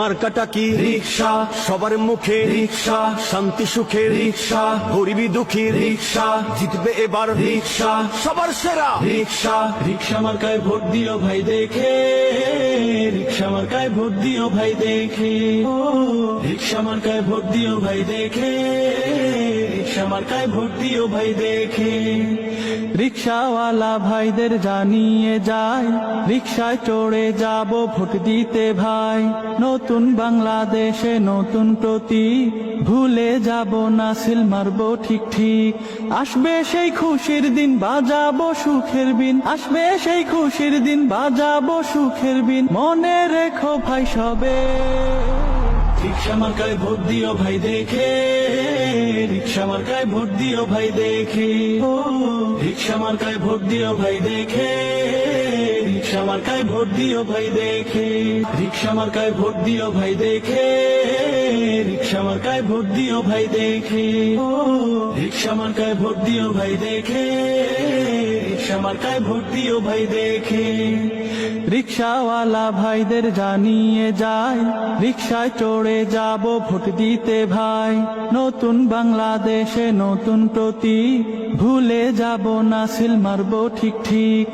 মার্কাটা কি রিক্সা, সবার মুখে রিক্সা, শান্তি সুখে রিক্সা, গরিবি দুঃখী রিক্সা, জিতবে এবার রিক্সা, সবার সেরা রিক্সা। রিক্সা মার্কায় ভোট দিও ভাই দেখে, রিক্সা মার্কায় ভোট দিও ভাই দেখে, রিক্সা মার্কায় ভোট দিও ভাই দেখে, রিক্সা মার্কায় ভোট দিও ভাই দেখে। রিক্সাওয়ালা ভাইদের জানিয়ে যায়, রিক্সায় চড়ে যাব ভোট দিতে ভাই। নতুন বাংলাদেশে নতুন প্রতীক, ভুলে যাব না সিল মারবো ঠিক ঠিক। আসবে সেই খুশির দিন, বাজাবো সুখের বিন, আসবে সেই খুশির দিন, বাজাবো সুখের বিন, মনে রেখো ভাই সবে। রিক্সা মার্কায় ভোট দিও ভাই দেখে, রিক্সা মার্কায় ভোট দিও ভাই দেখে, রিক্সা মার্কায় ভোট দিও ভাই দেখে, রিক্সা মার্কায় ভোট দিও ভাই দেখে, রিক্সা মার্কায় ভোট দিও ভাই দেখে, রিক্সা মার্কায় ভোট দিও ভাই দেখে, রিক্সা মার্কায় ভোট দিও ভাই দেখে, রিক্সা মার্কায় ভোট দিও ভাই দেখে। রিক্সাওয়ালা ভাইদের জানিয়ে যায়, রিক্সায় চড়ে যাব ভোট দিতে ভাই। নতুন বাংলাদেশে নতুন প্রতীক, ভুলে যাব না সিল মারবো ঠিক ঠিক।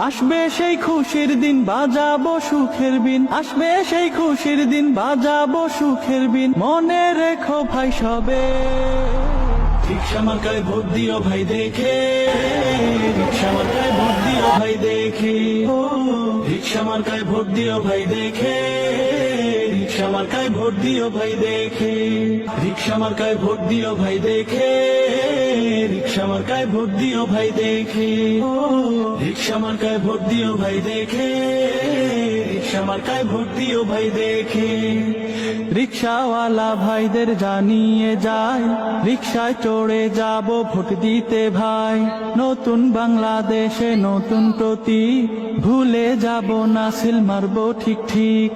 আসবে সেই খুশির দিন, বাজাবো সুখের বিন, আসবে সেই খুশির দিন, বাজাবো সুখের বিন, মনে রেখো ভাই সবে। রিক্সা মার্কায় ভোট দিও ভাই দেখে, রিক্সা মার্কায় ভোট দিও ভাই দেখে, রিক্সা মার্কায় ভোট দিও ভাই দেখে, রিক্সা মার্কায় ভোট দিও ভাই দেখে, রিক্সা মার্কায় ভোট দিও ভাই দেখে, রিক্সা মার্কায় ভোট দিও ভাই দেখে, রিক্সা মার্কায় ভোট দিও ভাই দেখে, রিক্সা মার্কায় ভোট দিও ভাই দেখে। রিক্সাওয়ালা ভাইদের জানিয়ে যায়, রিক্সায় চড়ে যাব ভোট দিতে ভাই। নতুন বাংলাদেশে নতুন প্রতীক, ভুলে যাব না সিল মারবো ঠিক ঠিক।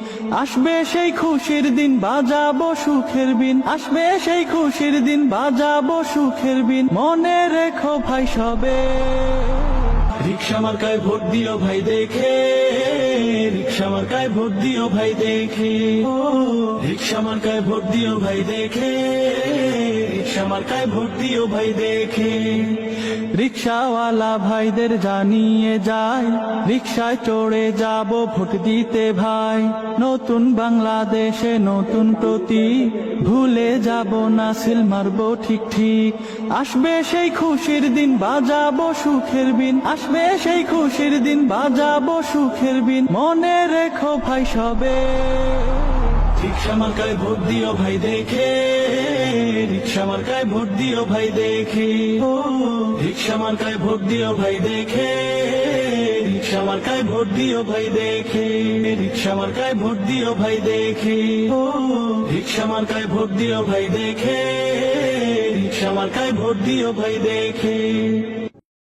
আসবে সেই খুশির দিন, বাজাবো সুখের বিন, আসবে সেই খুশির দিন, বাজাবো সুখের বিন, মনে রেখো ভাই সবে। রিক্সা মার্কায় ভোট দিও ভাই দেখে, রিক্সা মার্কায় ভোট দিও ভাই দেখে, রিক্সা মার্কায় ভোট দিও ভাই দেখে, রিক্সা মার্কায় ভোট দিও ভাই দেখে। রিক্সাওয়ালা ভাইদের জানিয়ে যায়, রিক্সায় চড়ে যাব ভোট দিতে ভাই। নতুন বাংলাদেশে নতুন প্রতীক, ভুলে যাব না সিল মারবো ঠিক ঠিক। আসবে সেই খুশির দিন, বাজাবো সুখের বিন, আসবে সেই খুশির দিন, বাজাবো সুখের বিন, মনে রেখো ভাই সবে। রিক্সা মার্কায় ভোট দিও ভাই দেখে, রিক্সা মার্কায় ভোট দিও ভাই দেখে, রিক্সা মার্কায় ভোট দিও ভাই দেখে, রিক্সা মার্কায় ভোট দিও ভাই দেখে, রিক্সা মার্কায় ভোট দিও ভাই দেখে, রিক্সা মার্কায় ভোট দিও ভাই দেখে, রিক্সা মার্কায় ভোট দিও ভাই দেখে।